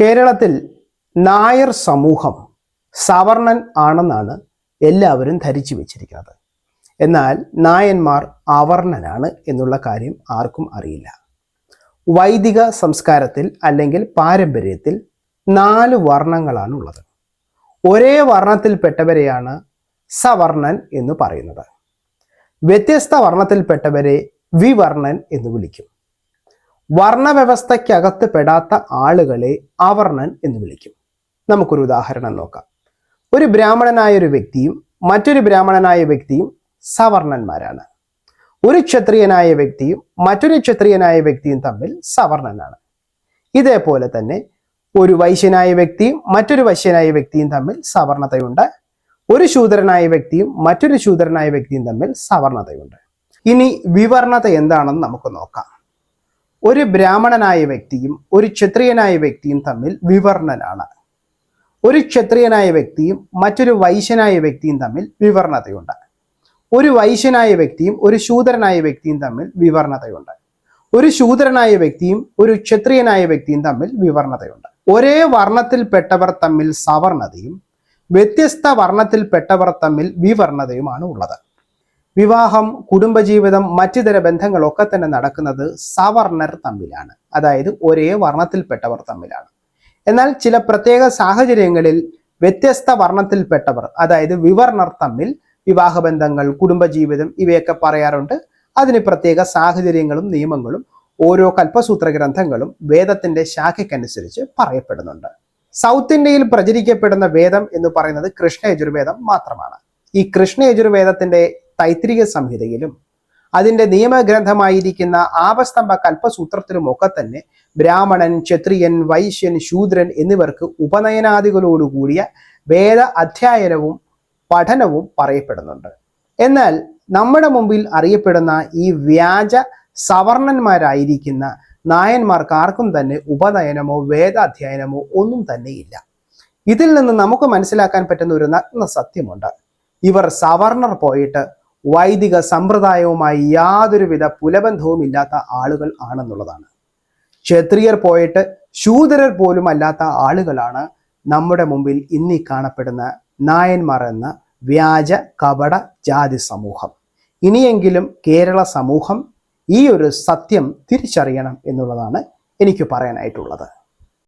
കേരളത്തിൽ നായർ സമൂഹം സവർണൻ ആണെന്നാണ് എല്ലാവരും ധരിച്ചു വെച്ചിരിക്കുന്നത്. എന്നാൽ നായന്മാർ അവർണനാണ് എന്നുള്ള കാര്യം ആർക്കും അറിയില്ല. വൈദിക സംസ്കാരത്തിൽ അല്ലെങ്കിൽ പാരമ്പര്യത്തിൽ 4 വർണ്ണങ്ങളാണ് ഉള്ളത്. ഒരേ വർണ്ണത്തിൽപ്പെട്ടവരെയാണ് സവർണൻ എന്ന് പറയുന്നത്. വ്യത്യസ്ത വർണ്ണത്തിൽപ്പെട്ടവരെ വിവർണൻ എന്ന് വിളിക്കും. വർണ്ണവ്യവസ്ഥയ്ക്കകത്ത് പെടാത്ത ആളുകളെ അവർണൻ എന്ന് വിളിക്കും. നമുക്കൊരു ഉദാഹരണം നോക്കാം. ഒരു ബ്രാഹ്മണനായ ഒരു വ്യക്തിയും മറ്റൊരു ബ്രാഹ്മണനായ വ്യക്തിയും സവർണന്മാരാണ്. ഒരു ക്ഷത്രിയനായ വ്യക്തിയും മറ്റൊരു ക്ഷത്രിയനായ വ്യക്തിയും തമ്മിൽ സവർണനാണ്. ഇതേപോലെ തന്നെ ഒരു വൈശ്യനായ വ്യക്തിയും മറ്റൊരു വൈശ്യനായ വ്യക്തിയും തമ്മിൽ സവർണതയുണ്ട്. ഒരു ശൂദ്രനായ വ്യക്തിയും മറ്റൊരു ശൂദ്രനായ വ്യക്തിയും തമ്മിൽ സവർണതയുണ്ട്. ഇനി വിവർണത എന്താണെന്ന് നമുക്ക് നോക്കാം. ഒരു ബ്രാഹ്മണനായ വ്യക്തിയും ഒരു ക്ഷത്രിയനായ വ്യക്തിയും തമ്മിൽ വിവർണനാണ്. ഒരു ക്ഷത്രിയനായ വ്യക്തിയും മറ്റൊരു വൈശ്യനായ വ്യക്തിയും തമ്മിൽ വിവർണതയുണ്ട്. ഒരു വൈശ്യനായ വ്യക്തിയും ഒരു ശൂദ്രനായ വ്യക്തിയും തമ്മിൽ വിവർണതയുണ്ട്. ഒരു ശൂദ്രനായ വ്യക്തിയും ഒരു ക്ഷത്രിയനായ വ്യക്തിയും തമ്മിൽ വിവർണതയുണ്ട്. ഒരേ വർണ്ണത്തിൽപ്പെട്ടവർ തമ്മിൽ സവർണതയും വ്യത്യസ്ത വർണ്ണത്തിൽപ്പെട്ടവർ തമ്മിൽ വിവർണതയുമാണ് ഉള്ളത്. വിവാഹം, കുടുംബജീവിതം, മറ്റിതര ബന്ധങ്ങളൊക്കെ തന്നെ നടക്കുന്നത് സവർണർ തമ്മിലാണ്, അതായത് ഒരേ വർണ്ണത്തിൽപ്പെട്ടവർ തമ്മിലാണ്. എന്നാൽ ചില പ്രത്യേക സാഹചര്യങ്ങളിൽ വ്യത്യസ്ത വർണ്ണത്തിൽപ്പെട്ടവർ, അതായത് വിവർണർ തമ്മിൽ വിവാഹബന്ധങ്ങൾ, കുടുംബജീവിതം ഇവയൊക്കെ പറയാറുണ്ട്. അതിന് പ്രത്യേക സാഹചര്യങ്ങളും നിയമങ്ങളും ഓരോ കൽപ്പസൂത്ര ഗ്രന്ഥങ്ങളും വേദത്തിന്റെ ശാഖയ്ക്കനുസരിച്ച് പറയപ്പെടുന്നുണ്ട്. സൗത്ത് ഇന്ത്യയിൽ പ്രചരിക്കപ്പെടുന്ന വേദം എന്ന് പറയുന്നത് കൃഷ്ണയജുർവേദം മാത്രമാണ്. ഈ കൃഷ്ണയജുർവേദത്തിന്റെ തൈത്രിക സംഹിതയിലും അതിൻ്റെ നിയമഗ്രന്ഥമായിരിക്കുന്ന ആപസ്തംഭ കൽപ്പസൂത്രത്തിലുമൊക്കെ തന്നെ ബ്രാഹ്മണൻ, ക്ഷത്രിയൻ, വൈശ്യൻ, ശൂദ്രൻ എന്നിവർക്ക് ഉപനയനാദികളോടുകൂടിയ വേദ അധ്യയനവും പഠനവും പറയപ്പെടുന്നുണ്ട്. എന്നാൽ നമ്മുടെ മുമ്പിൽ അറിയപ്പെടുന്ന ഈ വ്യാജ സവർണന്മാരായിരിക്കുന്ന നായന്മാർക്ക് ആർക്കും തന്നെ ഉപനയനമോ വേദാധ്യയനമോ ഒന്നും തന്നെ ഇല്ല. ഇതിൽ നിന്ന് നമുക്ക് മനസ്സിലാക്കാൻ പറ്റുന്ന ഒരു നഗ്ന സത്യമുണ്ട്. ഇവർ സവർണർ പോയിട്ട് വൈദിക സമ്പ്രദായവുമായി യാതൊരുവിധ പുലബന്ധവും ഇല്ലാത്ത ആളുകൾ ആണെന്നുള്ളതാണ്. ക്ഷത്രിയർ പോയിട്ട് ശൂദ്രർ പോലും അല്ലാത്ത ആളുകളാണ് നമ്മുടെ മുമ്പിൽ ഇന്നീ കാണപ്പെടുന്ന നായന്മാർ എന്ന വ്യാജ കപട ജാതി സമൂഹം. ഇനിയെങ്കിലും കേരള സമൂഹം ഈ ഒരു സത്യം തിരിച്ചറിയണം എന്നുള്ളതാണ് എനിക്ക് പറയാനായിട്ടുള്ളത്.